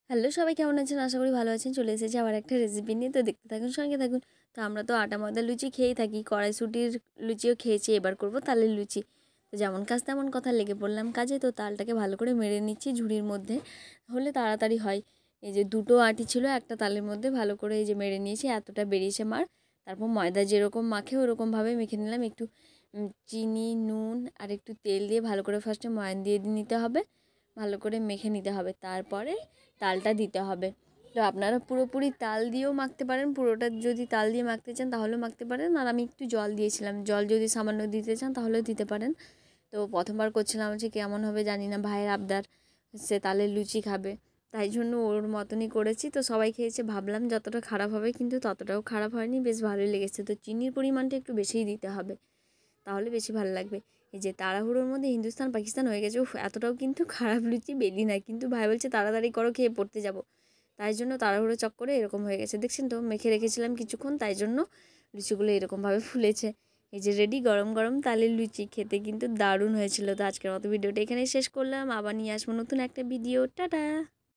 Hello সবাই কেমন আছেন? আশা করি ভালো আছেন। চলে এসেছি আবার একটা রেসিপি নিয়ে। তো দেখতে থাকুন, সঙ্গে থাকুন। তো আমরা তো আটা ময়দার লুচি খেয়েই থাকি, কড়াইশুঁটির লুচিও খেয়েছি, এবার করব তালের লুচি। তো যেমন কাজ তেমন কথা, লেগে পড়লাম কাজে। তো তালটাকে ভালো করে মেরে নিচ্ছি ঝুড়ির মধ্যে, হলে তাড়াতাড়ি হয়। এই যে দুটো আটি ছিল একটা তালের মধ্যে, ভালো করে এই যে মেরে নিয়েছি, এতটা বেরিয়েছে মার। তারপর ময়দা যেরকম মাখে ওরকমভাবে মেখে নিলাম। একটু চিনি, নুন আর একটু তেল দিয়ে ভালো করে ফার্স্টে ময়ান দিয়ে নিতে হবে, ভালো করে মেখে নিতে হবে। তারপরে তালটা দিতে হবে। তো আপনারা পুরোপুরি তাল দিয়েও মাখতে পারেন, পুরোটা যদি তাল দিয়ে মাখতে চান তাহলেও মাখতে পারেন। আর আমি একটু জল দিয়েছিলাম, জল যদি সামান্য দিতে চান তাহলেও দিতে পারেন। তো প্রথমবার করছিলাম, হচ্ছে কেমন হবে জানি না, ভাইয়ের আবদার, সে তালের লুচি খাবে, তাই জন্য ওর মতনই করেছি। তো সবাই খেয়েছে, ভাবলাম যতটা খারাপ হবে, কিন্তু ততটাও খারাপ হয়নি, বেশ ভালোই লেগেছে। তো চিনির পরিমাণটা একটু বেশিই দিতে হবে, তাহলে বেশি ভালো লাগবে। এই যে তাড়াহুড়োর মধ্যে হিন্দুস্তান পাকিস্তান হয়ে গেছে। উফ, এতটাও কিন্তু খারাপ লুচি বেলি না, কিন্তু ভাই বলছে তাড়াতাড়ি করো, খেয়ে পড়তে যাব, তাই জন্য তাড়াহুড়ো চক্করে এরকম হয়ে গেছে। দেখছেন তো, মেখে রেখেছিলাম কিছুক্ষণ, তাই জন্য লুচিগুলো এরকমভাবে ফুলেছে। এই যে রেডি গরম গরম তালের লুচি, খেতে কিন্তু দারুণ হয়েছিল। তো আজকের মতো ভিডিওটা এখানেই শেষ করলাম, আবার নিয়ে আসবো নতুন একটা ভিডিও। টাটা।